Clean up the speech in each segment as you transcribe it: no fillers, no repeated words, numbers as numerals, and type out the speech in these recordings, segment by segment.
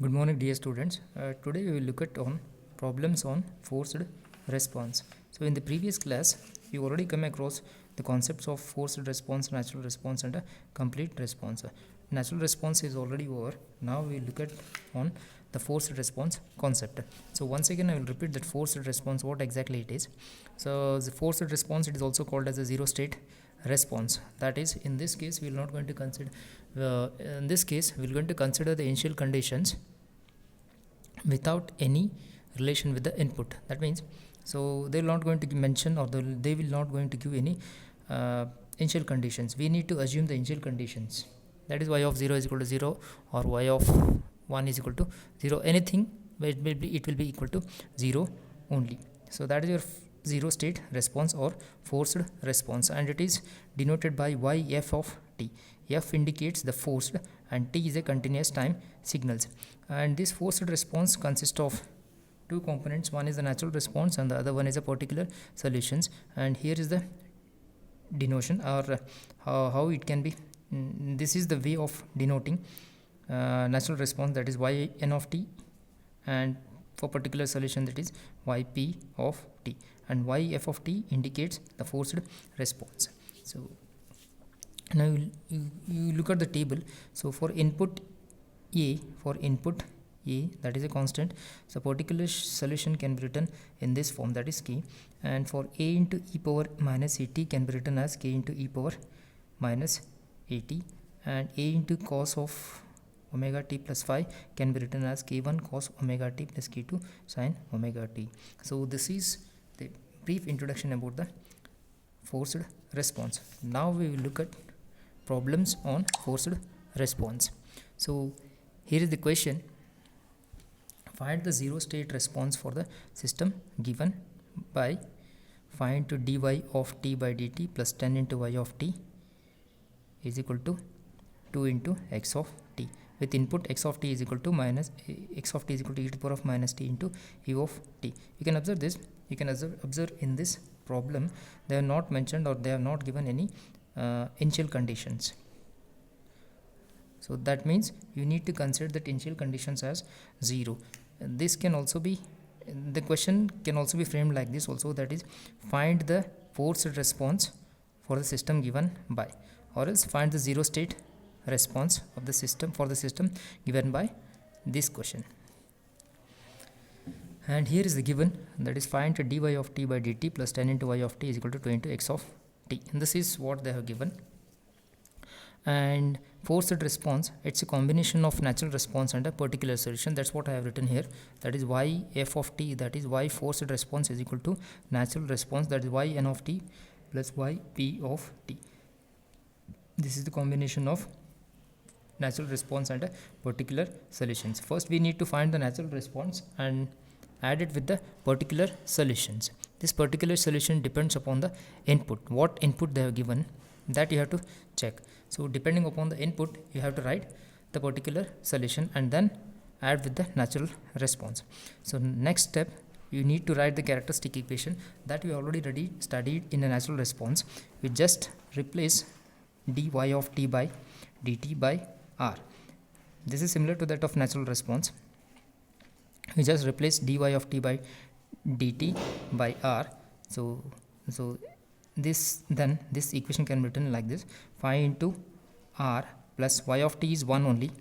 Good morning, dear students. Today we will look at on problems on forced response. So in the previous class, we already come across the concepts of forced response, natural response, and a complete response. Natural response is already over. Now we look at on the forced response concept. So once again, I will repeat that forced response, what exactly it is. So the forced response, it is also called as a zero state response. That is, in this case, we are not going to consider. In this case, we are going to consider the initial conditions without any relation with the input. That means, so they will not going to mention, or they will not going to give any initial conditions. We need to assume the initial conditions. That is, y of 0 is equal to 0, or y of 1 is equal to 0. Anything, it will be equal to 0 only. So that is your zero state response or forced response, and it is denoted by y f of t. F indicates the forced and t is a continuous time signals. And this forced response consists of two components. One is the natural response and the other one is a particular solutions. And here is the denotion, or how it can be. This is the way of denoting natural response, that is y n of t, and for particular solution, that is yp of t, and yf of t indicates the forced response. So now you look at the table. So for input a, that is a constant, so particular solution can be written in this form, that is k. And for a into e power minus at can be written as k into e power minus at, and a into cos of omega t plus phi can be written as k1 cos omega t plus k2 sin omega t. So this is the brief introduction about the forced response. Now we will look at problems on forced response. So here is the question: find the zero state response for the system given by find to dy of t by dt plus 10 into y of t is equal to 2 into x of t, with input x of t is equal to minus x of t is equal to e to the power of minus t into u of t. You can observe this. You can observe in this problem, they are not mentioned, or they have not given any initial conditions. So that means you need to consider that initial conditions as 0. This can also be, the question can also be framed like this also, that is, find the forced response for the system given by, or else find the zero state response of the system for the system given by this question. And here is the given, that is, find dy of t by dt plus 10 into y of t is equal to 2 into x of t. And this is what they have given. And forced response, it's a combination of natural response and a particular solution. That's what I have written here. That is y f of t, that is y forced response is equal to natural response, that is y n of t plus y p of t. This is the combination of natural response and a particular solutions. First we need to find the natural response and add it with the particular solutions. This particular solution depends upon the input. What input they have given, that you have to check. So depending upon the input, you have to write the particular solution and then add with the natural response. So next step, you need to write the characteristic equation that we already studied in a natural response. We just replace dy of t by dt by r. This is similar to that of natural response. We just replace dy of t by dt by r. So this equation can be written like this: phi into r plus y of t is 1 only,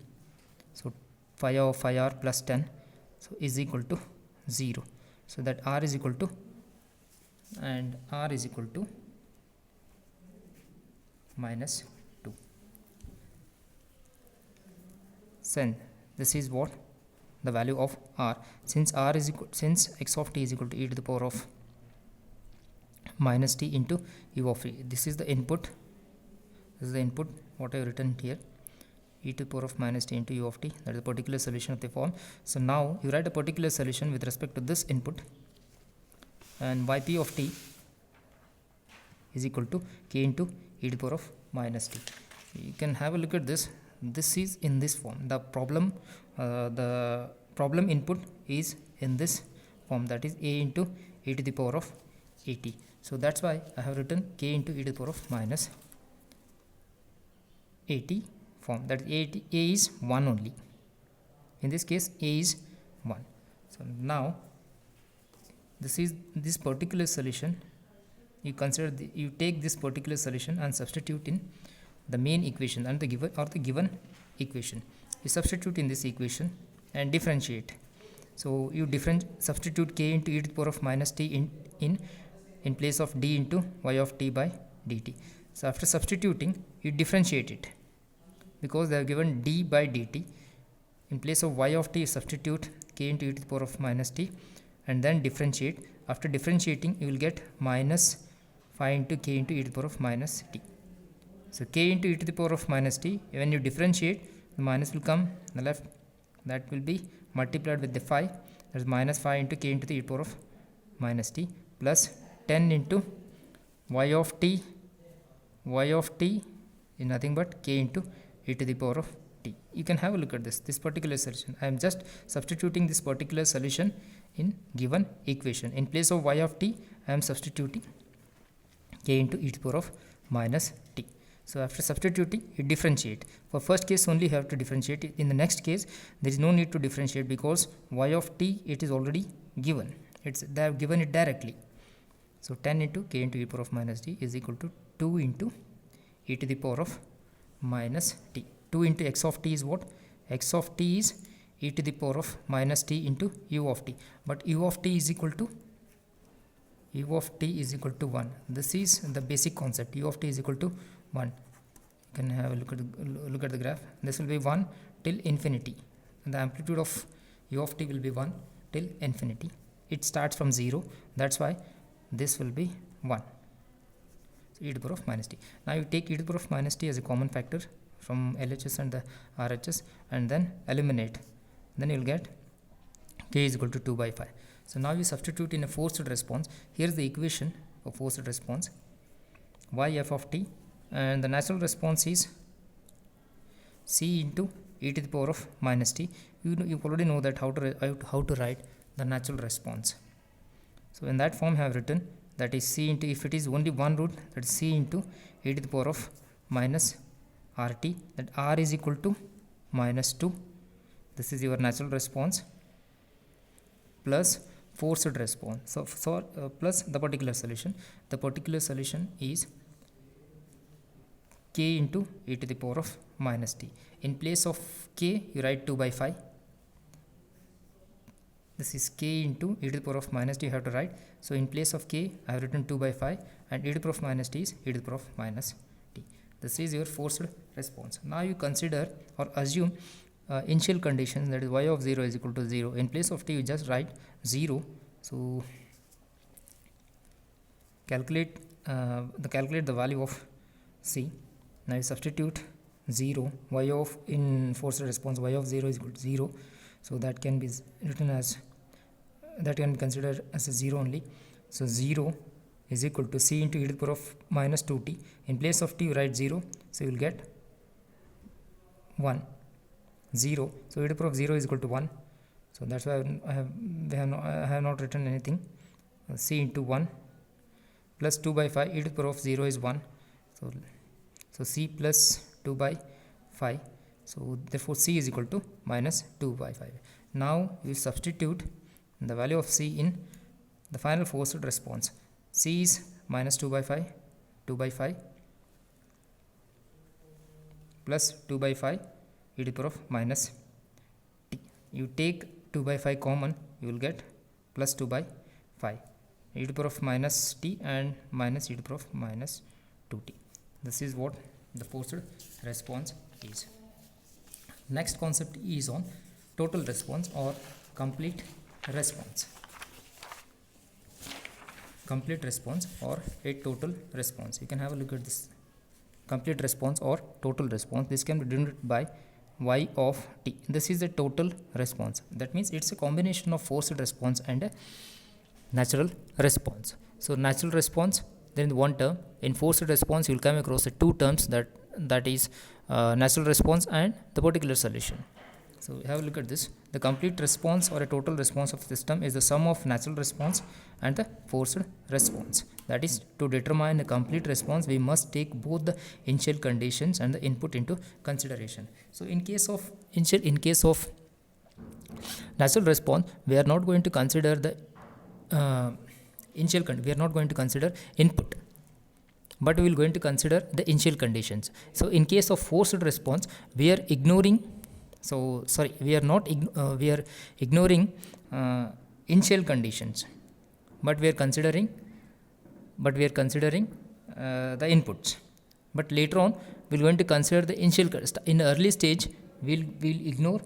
so phi of phi r plus 10, so is equal to 0. So that r is equal to, and r is equal to minus 2. Then this is what the value of r, since r is equal, since x of t is equal to e to the power of minus t into u of t. This is the input. This is the input what I have written here, e to the power of minus t into u of t. That is the particular solution of the form. So now you write a particular solution with respect to this input, and yp of t is equal to k into e to the power of minus t. You can have a look at this. This is in this form. The problem input is in this form, that is a into e to the power of at. So that's why I have written k into e to the power of minus at form, that a is 1 only. In this case a is 1. So now this particular solution, you take this particular solution and substitute in the main equation and the given equation. You substitute in this equation and differentiate. So you substitute k into e to the power of minus t in place of d into y of t by dt. So after substituting, you differentiate it because they have given d by dt. In place of y of t, substitute k into e to the power of minus t and then differentiate. After differentiating, you will get minus 5 into k into e to the power of minus t. So k into e to the power of minus t, when you differentiate, the minus will come on the left, that will be multiplied with the 5, that is minus 5 into k into the e to the power of minus t plus 10 into y of t is nothing but k into e to the power of t. You can have a look at this particular solution. I am just substituting this particular solution in given equation. In place of y of t, I am substituting k into e to the power of minus t. So after substituting, you differentiate. For first case only you have to differentiate. In the next case, there is no need to differentiate because y of t, it is already given. They have given it directly. So 10 into k into e to the power of minus t is equal to 2 into e to the power of minus t. 2 into x of t is what? X of t is e to the power of minus t into u of t. But u of t is equal to 1. This is the basic concept. U of t is equal to 1. You can have a look at the graph. This will be 1 till infinity. And the amplitude of u of t will be 1 till infinity. It starts from 0. That's why this will be 1. So e to the power of minus t. Now you take e to the power of minus t as a common factor from LHS and the RHS and then eliminate. Then you will get k is equal to 2 by 5. So now you substitute in a forced response. Here is the equation for forced response. Y f of t, and the natural response is c into e to the power of minus t. You already know that how to write the natural response. So in that form I have written, that is c into, if it is only one root, that is c into e to the power of minus rt, that r is equal to minus 2. This is your natural response plus forced response. So plus the particular solution. The particular solution is k into e to the power of minus t. In place of k, you write 2 by 5. This is k into e to the power of minus t you have to write. So in place of k, I have written 2 by 5 and e to the power of minus t is e to the power of minus t. This is your forced response. Now you consider or assume initial conditions, that is y of 0 is equal to 0. In place of t, you just write 0. So calculate the value of c. Now you substitute 0, y of, in forced response, y of 0 is equal to 0. So that can be written as, that can be considered as a 0 only. So 0 is equal to c into e to the power of minus 2t. In place of t, you write 0. So you will get 1. 0. So e to the power of 0 is equal to 1. So that's why I have not written anything. C into 1 plus 2 by 5, e to the power of 0 is 1. So c plus 2 by 5. So therefore c is equal to minus 2 by 5. Now you substitute the value of c in the final forced response. C is minus 2 by 5 plus 2 by 5 e to the power of minus t. You take 2 by 5 common, you will get plus 2 by 5 e to the power of minus t and minus e to the power of minus 2t. This is what the forced response is. Next concept is on total response or complete response. Complete response or a total response. You can have a look at this. Complete response or total response. This can be denoted by y of t. This is the total response. That means it's a combination of forced response and a natural response. So natural response, then one term. In forced response, you will come across the two terms, that is natural response and the particular solution. So have a look at this. The complete response or a total response of the system is the sum of natural response and the forced response. That is, to determine a complete response, we must take both the initial conditions and the input into consideration. So in case of natural response, we are not going to consider the we are not going to consider input, but we will going to consider the initial conditions. So in case of forced response, we are ignoring, we are not we are ignoring initial conditions, but we are considering the inputs. But later on we are going to consider the initial. In the early stage we'll ignore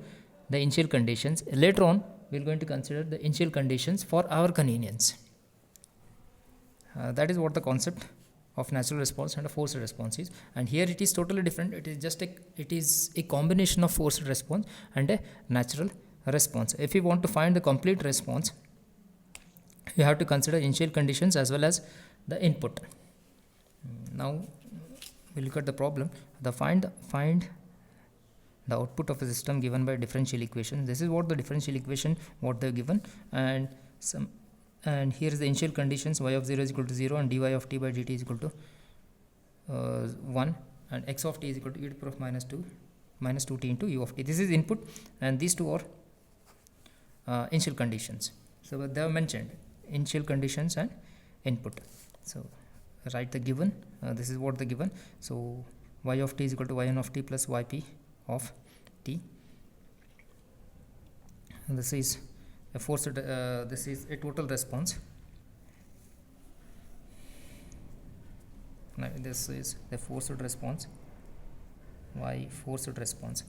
the initial conditions. Later on we are going to consider the initial conditions for our convenience. That is what the concept of natural response and a forced response is. And here it is totally different. It is a combination of forced response and a natural response. If you want to find the complete response, you have to consider initial conditions as well as the input. Now we look at the problem. Find the output of a system given by differential equation. This is what the differential equation what they are given, and here is the initial conditions. Y of 0 is equal to 0 and dy of t by dt is equal to 1, and x of t is equal to e to the power of minus 2t into u of t. This is input, and these two are initial conditions. So they have mentioned initial conditions and input. So write the given. This is what the given. So y of t is equal to yn of t plus yp of t. And this is a forced. This is a total response. Now this is the forced response. Y forced response.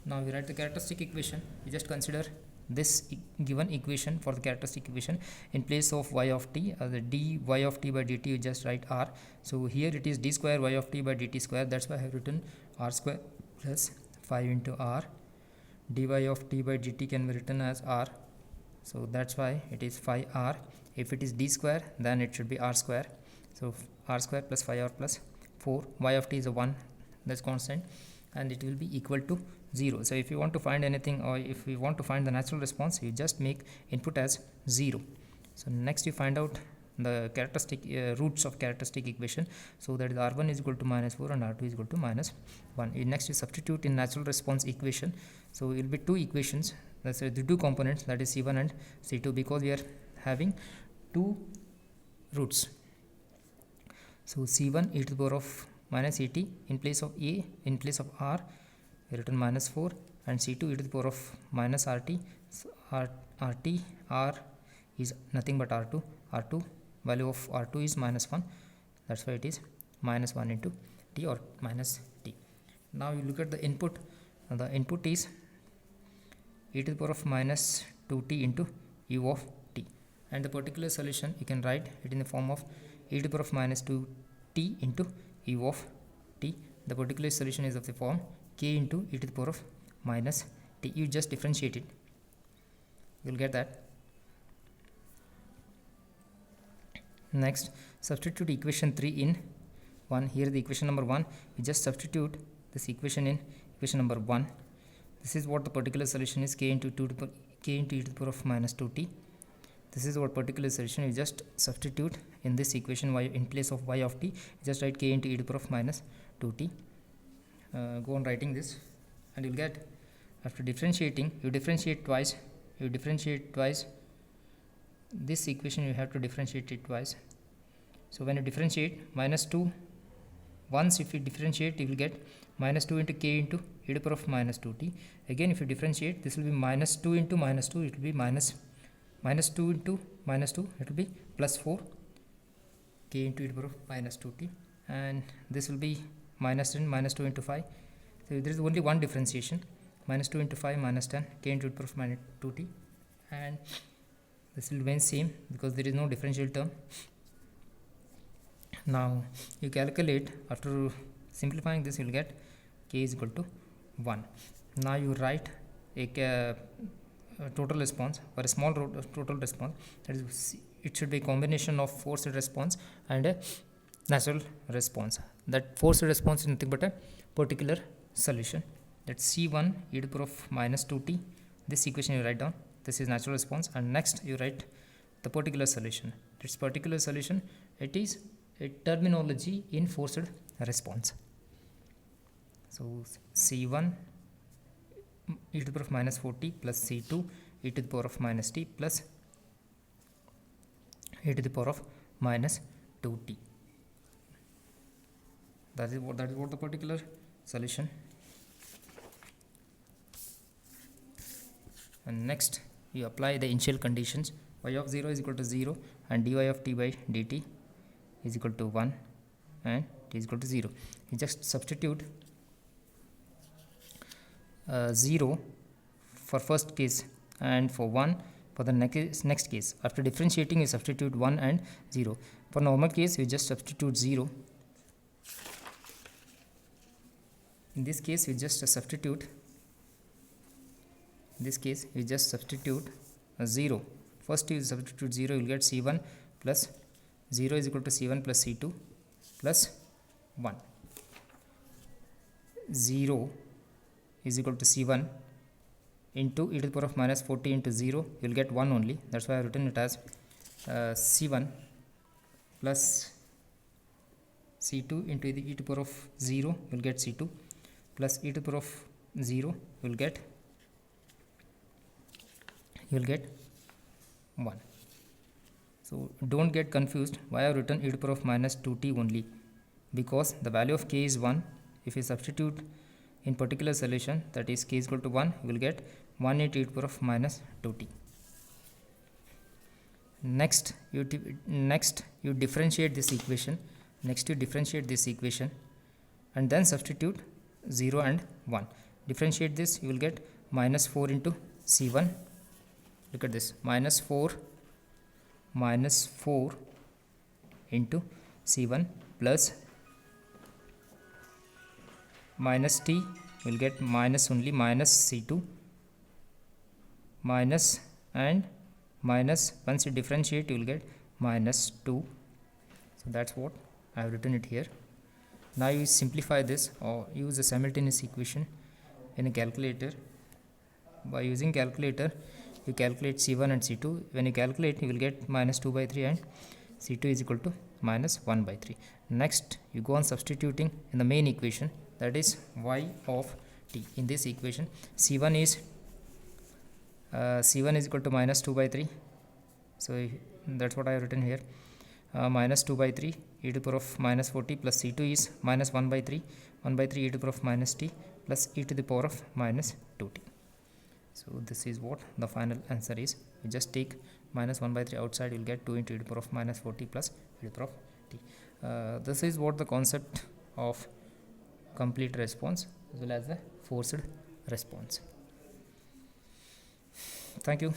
Now we write the characteristic equation. We just consider this given equation for the characteristic equation. In place of y of t, the dy of t by dt, you just write r. So here it is d square y of t by dt square. That's why I have written r square plus 5 into r. Dy of t by dt can be written as r. So that's why it is 5r. If it is d square, then it should be r square. So r square plus 5r plus 4. Y of t is a 1, that's constant, and it will be equal to 0. So if you want to find anything, or if you want to find the natural response, you just make input as 0. So next you find out the characteristic roots of characteristic equation. So that is r1 is equal to minus 4 and r2 is equal to minus 1. Next you substitute in natural response equation. So it will be two equations, that's the two components, that is c1 and c2, because we are having two roots. So c1 e to the power of minus at, in place of a, in place of r, we written minus 4, and c2 e to the power of minus rt. So r is nothing but r2 value of r2 is minus 1, that's why it is minus 1 into t, or minus t. Now you look at the input. The input is e to the power of minus 2t into u of t, and the particular solution you can write it in the form of e to the power of minus 2t into u of t. The particular solution is of the form k into e to the power of minus t. You just differentiate it, you will get that. Next, substitute equation 3 in 1. Here the equation number 1, you just substitute this equation in equation number 1. This is what the particular solution is, k into e to the power of minus 2t. This is what particular solution. You just substitute in this equation y in place of y of t, just write k into e to the power of minus 2t. Go on writing this, and you will get, after differentiating, you differentiate twice. This equation you have to differentiate it twice. So when you differentiate minus 2, once if you differentiate, you will get minus 2 into k into e to the power of minus 2t. Again if you differentiate, this will be minus 2 into minus 2, it will be minus 2 into minus 2, it will be plus 4 k into e to the power of minus 2t, and this will be minus 10 minus 2 into 5. So there is only one differentiation, minus 2 into 5 minus 10 k into e to the power of minus 2t, and this will remain same because there is no differential term. Now you calculate, after simplifying this, you will get k is equal to 1. Now you write a total response, or a small total response, that is, it should be a combination of forced response and a natural response. That forced response is nothing but a particular solution, that's c1 e to the power of minus 2t. This equation you write down, this is natural response, and next you write the particular solution. This particular solution, it is a terminology in forced response. So c1 e to the power of minus 4t plus c2 e to the power of minus t plus e to the power of minus 2t. That is what the particular solution. And next you apply the initial conditions. Y of 0 is equal to 0 and dy of t by dt is equal to 1 and t is equal to 0. You just substitute 0 for first case and for 1 for the next case. After differentiating, you substitute 1 and 0. For normal case, you just substitute 0. In this case, you just substitute. In this case, you just substitute 0. First, you substitute 0, you will get c1 plus 0 is equal to c1 plus c2 plus 1. 0 is equal to c1 into e to the power of minus 40 into 0, you will get 1 only. That's why I have written it as c1 plus c2 into the e to the power of 0, you will get c2 plus e to the power of 0, you will get 1. So don't get confused why I have written e to the power of minus 2t only, because the value of k is 1. If you substitute in particular solution, that is k is equal to 1, you will get 1 into e to the power of minus 2t. Next you differentiate this equation. And then substitute 0 and 1. Differentiate this, you will get minus 4 into c1. Look at this, minus 4 into c1 plus minus t, you will get minus only, minus c2 minus and minus. Once you differentiate, you will get minus 2. So that's what I have written it here. Now you simplify this or use a simultaneous equation in a calculator. By using calculator, you calculate c1 and c2. When you calculate, you will get minus 2 by 3 and c2 is equal to minus 1 by 3. Next, you go on substituting in the main equation, that is y of t. In this equation, c1 is equal to minus 2 by 3. So that's what I have written here. Minus 2 by 3 e to the power of minus 40 plus c2 is minus 1 by 3 e to the power of minus t plus e to the power of minus 2t. So this is what the final answer is. You just take minus 1 by 3 outside, you will get 2 into e to the power of minus 40 plus e to the power of t. This is what the concept of complete response as well as the forced response. Thank you.